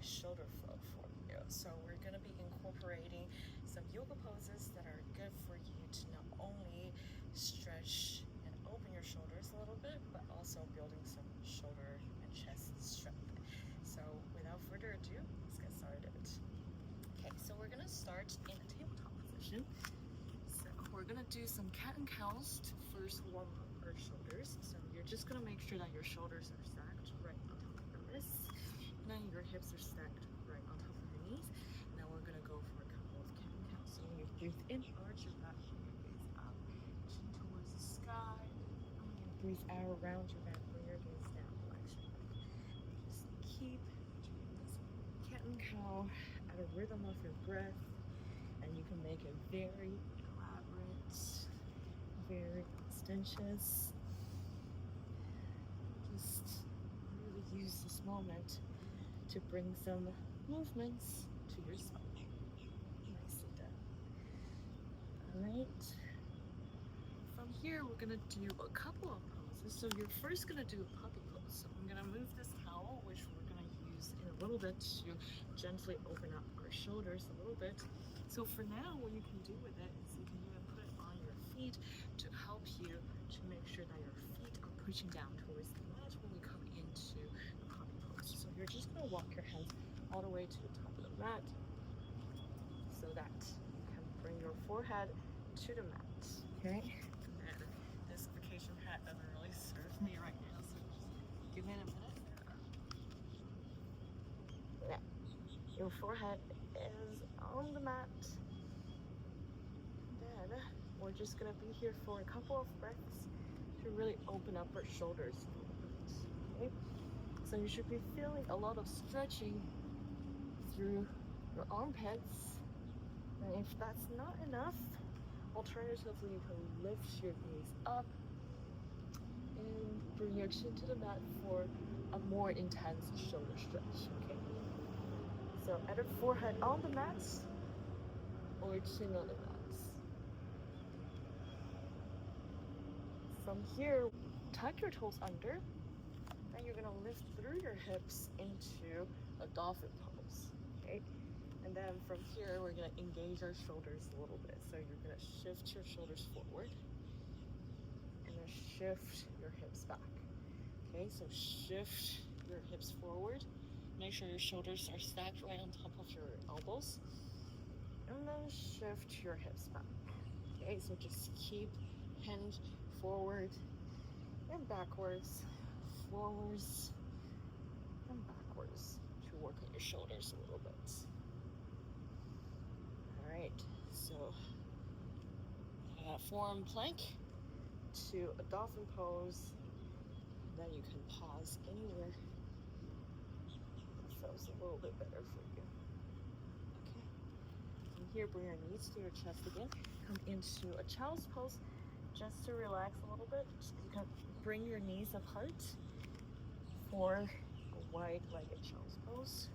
shoulder flow for you. So we're going to be incorporating some yoga poses that are good for you to not only stretch and open your shoulders a little bit, but also building some shoulder and chest strength. So without further ado, let's get started. Okay, so we're gonna start in a tabletop position. So we're gonna do some cat and cows to first warm up our shoulders. So you're just gonna make sure that your shoulders are stacked right on top of your wrists, and then your hips are stacked right on top of your knees. Now we're gonna go for a couple of cat and cows. So when you breathe in, arch your back, gaze up, chin towards the sky. And you breathe out around your back, bring your gaze down, relax your back. Just keep doing this cat and cow at a rhythm of your breath, and you can make it very elaborate, very extensious. Just really use this moment to bring some movements to your spine. Nicely done. Alright. From here, we're gonna do a couple of poses. So you're first gonna do a puppy pose. So I'm gonna move this towel, which we're gonna use in a little bit to gently open up our shoulders a little bit. So for now, what you can do with it is you can even put it on your feet to help you to make sure that your feet are pushing down towards the mat when we come into the puppy pose. So you're just gonna walk your hands all the way to the top of the mat so that you can bring your forehead to the mat. Okay? And this vacation hat doesn't really serve me right now, so just give it a minute. Yeah. Your forehead is on the mat. Then we're just gonna be here for a couple of breaths to really open up our shoulders a little bit. Okay? So you should be feeling a lot of stretching through your armpits. And if that's not enough, alternatively, you can lift your gaze up and bring your chin to the mat for a more intense shoulder stretch, okay? So either forehead on the mat or chin on the mat. From here, tuck your toes under, and you're gonna lift through your hips into a dolphin pose, okay? And then from here, we're gonna engage our shoulders a little bit. So you're gonna shift your shoulders forward and then shift your hips back. Okay, so shift your hips forward. Make sure your shoulders are stacked right on top of your elbows. And then shift your hips back. Okay, so just keep hinge forward and backwards, forwards and backwards to work on your shoulders a little bit. Alright, so forearm plank to a dolphin pose. Then you can pause anywhere that feels a little bit better for you. Okay. From here, bring your knees to your chest again. Come into a child's pose just to relax a little bit. You can bring your knees apart for a wide-legged child's pose.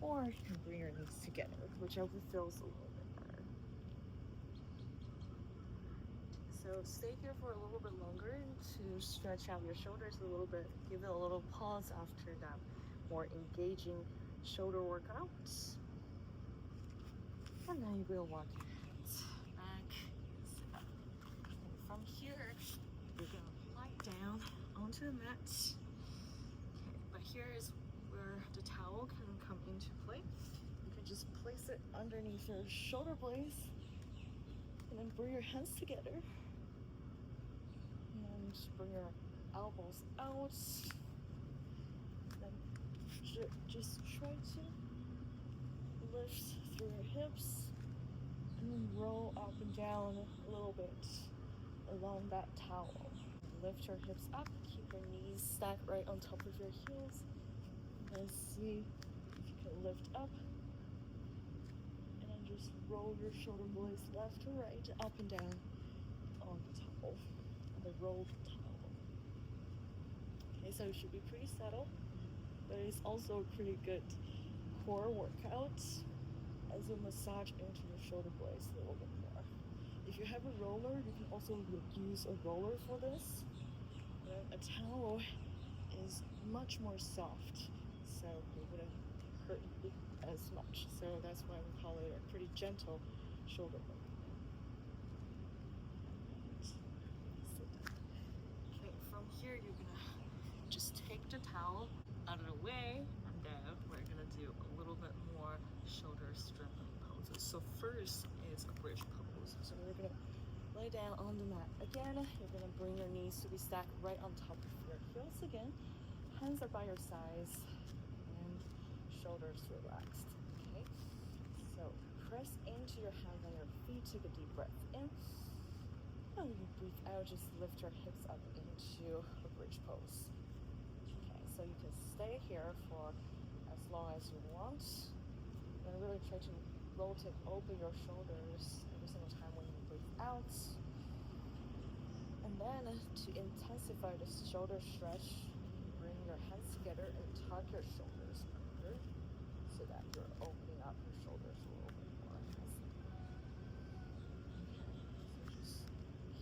Or you can bring your knees together, whichever feels a little bit better. So stay here for a little bit longer to stretch out your shoulders a little bit. Give it a little pause after that more engaging shoulder workout. And then you will walk your hands back and sit up. And from here, you're gonna lie down onto the mat. Okay, but here is where the towel can come into play. You can just place it underneath your shoulder blades and then bring your hands together and bring your elbows out. Then just try to lift through your hips and then roll up and down a little bit along that towel. Lift your hips up, keep your knees stacked right on top of your heels. And see if you can lift up and then just roll your shoulder blades left to right, up and down on the towel, on the rolled towel. Okay, so it should be pretty subtle, but it's also a pretty good core workout as a massage into your shoulder blades a little bit more. If you have a roller, you can also use a roller for this. But a towel is much more soft, so you're gonna hurt you as much. So that's why we call it a pretty gentle shoulder work. Okay, from here you're gonna just take the towel out of the way, and then we're gonna do a little bit more shoulder strengthening poses. So first is a bridge pose. So we're gonna lay down on the mat again. You're gonna bring your knees to be stacked right on top of your heels again. Hands are by your sides and shoulders relaxed. Okay, so press into your hands on your feet. Take a deep breath in. And you breathe out, just lift your hips up into a bridge pose. Okay, so you can stay here for as long as you want. And really try to rotate open your shoulders every single time when you breathe out. And then to intensify the shoulder stretch, bring your hands together and tuck your shoulders under so that you're opening up your shoulders a little bit more.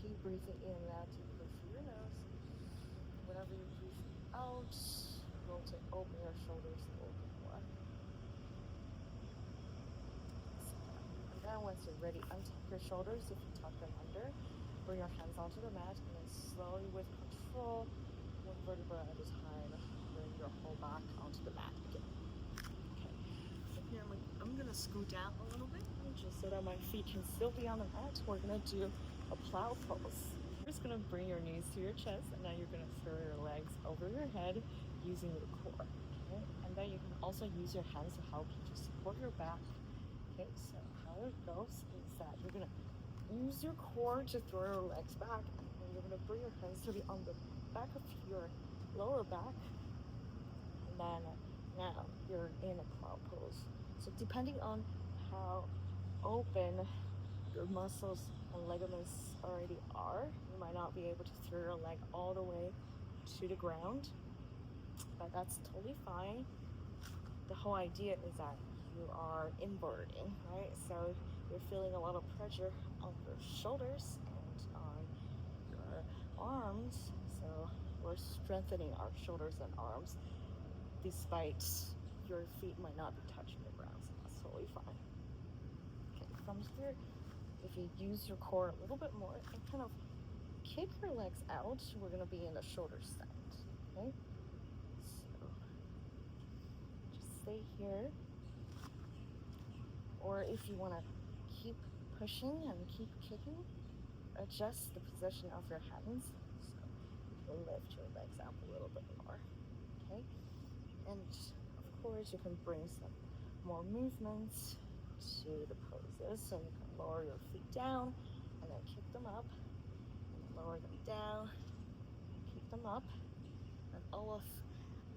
Keep breathing in and out deeply through your nose. Whenever you breathe out, rotate open your shoulders a little bit more. And then once you're ready, untuck your shoulders if you tuck them under. Bring your hands onto the mat and then slowly with control, one vertebra at a time, bring your whole back onto the mat again. Okay, so here I'm gonna scoot down a little bit just so that my feet can still be on the mat. We're gonna do a plow pose. You're just gonna bring your knees to your chest, and now you're gonna throw your legs over your head using your core. Okay? And then you can also use your hands to help you to support your back. Okay, so how it goes is that you're gonna use your core to throw your legs back, and then you're gonna bring your hands to be on the back of your lower back, and then now you're in a plow pose. So depending on how open your muscles and ligaments already are, you might not be able to throw your leg all the way to the ground, but that's totally fine. The whole idea is that you are inverting, right? So you're feeling a lot of pressure on your shoulders and on your arms. So we're strengthening our shoulders and arms despite your feet might not be touching the ground, so that's totally fine. Okay, from here, if you use your core a little bit more and kind of kick your legs out, we're gonna be in a shoulder stand, okay? So just stay here. Or if you wanna keep pushing and keep kicking, adjust the position of your hands. So lift your legs up a little bit more, okay? And of course, you can bring some more movements to the poses. So you can lower your feet down and then kick them up, and lower them down, kick them up. And all of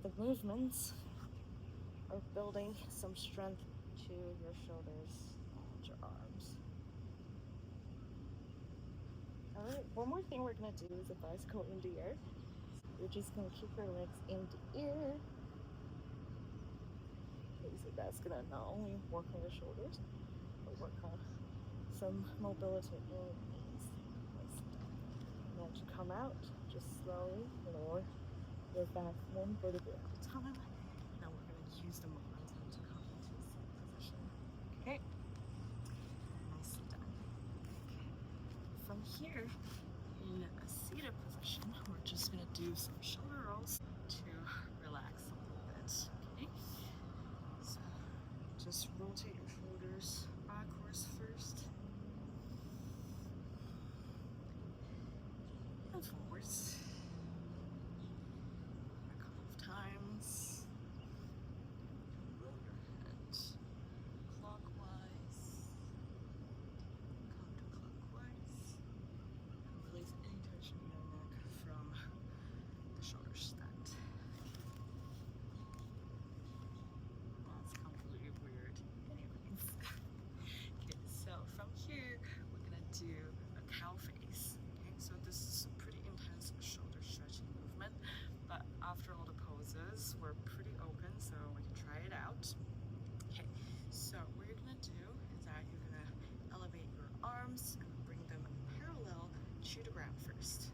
the movements are building some strength to your shoulders and your arms. All right, one more thing we're gonna do is a bicycle in the air. You're just gonna keep your legs in the air. Okay, so that's gonna not only work on your shoulders, but work on some mobility in your knees. And then to come out, just slowly lower your back one vertebra at a time. Now we're gonna use the momentum to come into a seated position. Okay. Nicely done. Okay. From here, in a seated position, we're just gonna do some shoulder rolls to relax a little bit. Okay. So just rotate your shoulders backwards first. And forwards. A couple of times. Roll your head clockwise, counterclockwise. Release any tension in your neck from the shoulder stand. That's completely weird. Anyways. Okay, so from here, we're gonna do a cow face. Okay, so this is a pretty intense shoulder stretching movement, but after all the poses, we're pretty open, so we can try it out. Okay, so what you're gonna do is that you're gonna elevate your arms and bring them parallel to the ground first.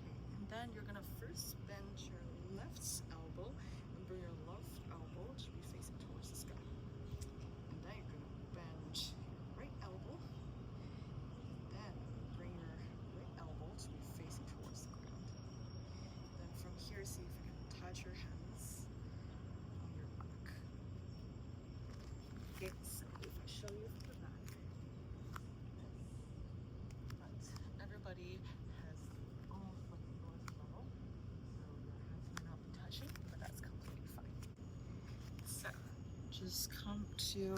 Okay, and then you're gonna first bend your left elbow and bring your left elbow to be facing towards the sky. just come to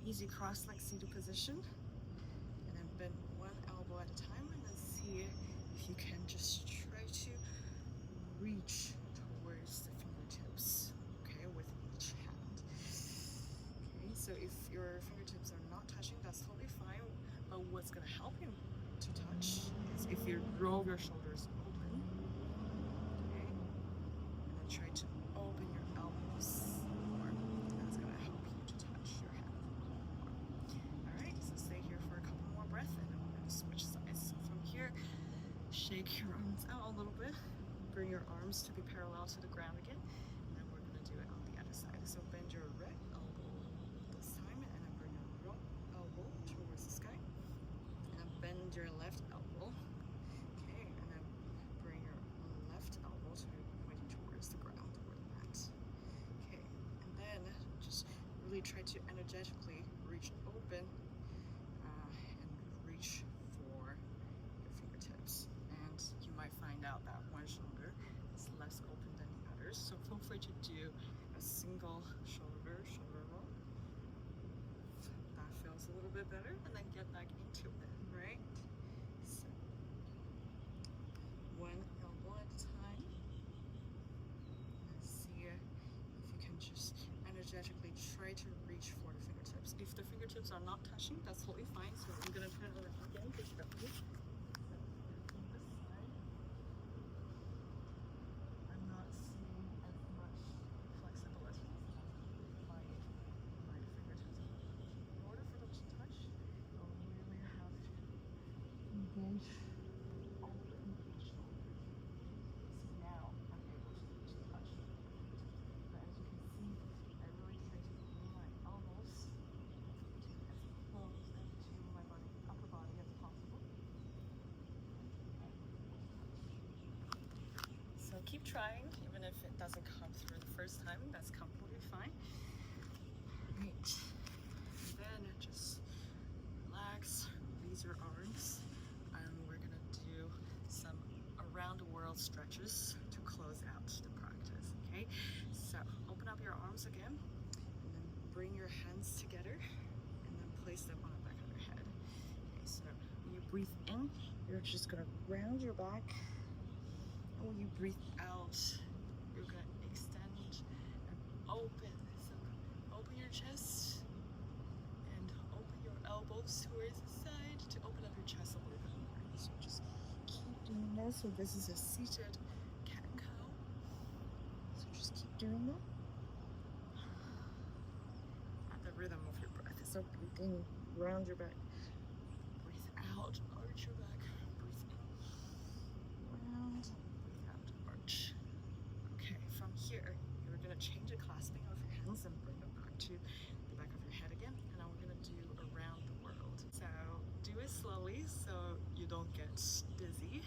easy cross-leg seated position, and then bend one elbow at a time, and then see if you can just try to reach towards the fingertips, okay, with each hand. Okay, so if your fingertips are not touching, that's totally fine, but what's going to help you to touch is if you roll your shoulders open, okay, and then try to open your elbows more. That's going to help you to touch your head more. Alright, so stay here for a couple more breaths, and then we're going to switch sides. So from here, shake your arms out a little bit, bring your arms to be parallel to the ground again, and then we're going to do it on the other side. So bend your right elbow this time, and then bring your right elbow towards the sky, and then bend your left elbow, okay, and then bring your left elbow to be pointing towards the ground or the mat, okay, and then just really try to energetically reach open and reach for your fingertips. And you might find out that one shoulder is less open than the others, so feel free to do a single shoulder roll. That feels a little bit better, and then get back into it, right? So one elbow at a time, and see if you can just energetically try to reach for the fingertips. If the fingertips are not touching, that's totally fine. So I'm gonna turn it around again to show you. Engage, open each shoulder. See, now I'm able to reach the touch. But as you can see, I really try to bring my elbows to as close to my upper body as possible. So keep trying, even if it doesn't come through the first time, that's completely fine. Right. And then just relax, release your arms. And we're gonna do some around the world stretches to close out the practice, okay? So open up your arms again, and then bring your hands together, and then place them on the back of your head. Okay, so when you breathe in, you're just gonna round your back, and when you breathe out, you're gonna extend and open. So open your chest, and open your elbows towards the side to open up your chest a little bit more. So just keep doing this. So this is a seated cat and cow. So just keep doing that at the rhythm of your breath. So breathe in, round your back. Breathe out, arch your back. Breathe in, round. Breathe out, arch. Okay, from here, you're gonna change the clasping of your hands and bring them back to the back of your head again. And now we're gonna do around the world. So do it slowly so you don't get dizzy,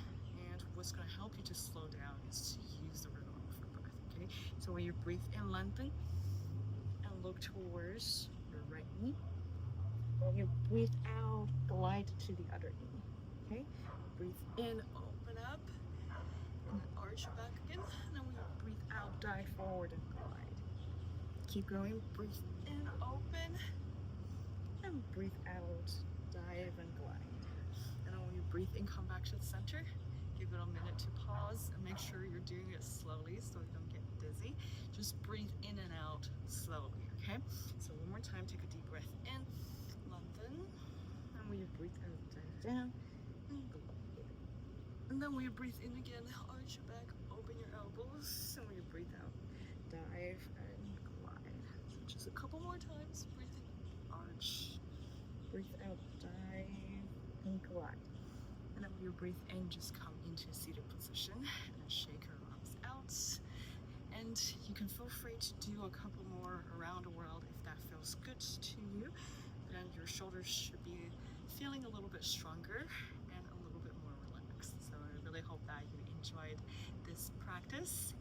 and what's going to help you to slow down is to use the rhythm of your breath, okay? So when you breathe in, lengthen and look towards your right knee. When you breathe out, glide to the other knee, okay? Breathe in, open up, and then arch your back again, and then when you breathe out, dive forward and glide. Keep going, breathe in, open, and breathe out, dive and glide. And then when you breathe in, come back to the center. Give it a minute to pause and make sure you're doing it slowly so you don't get dizzy. Just breathe in and out slowly, okay? So one more time, take a deep breath in, lengthen, and when you breathe out, dive down and glide. And then when you breathe in again, arch your back, open your elbows, and when you breathe out, dive and glide. So just a couple more times. Breathe in, arch. Breathe out, dive, and glide. And then when you breathe in, just come into a seated position and then shake your arms out. And you can feel free to do a couple more around the world if that feels good to you. Then your shoulders should be feeling a little bit stronger and a little bit more relaxed. So I really hope that you enjoyed this practice,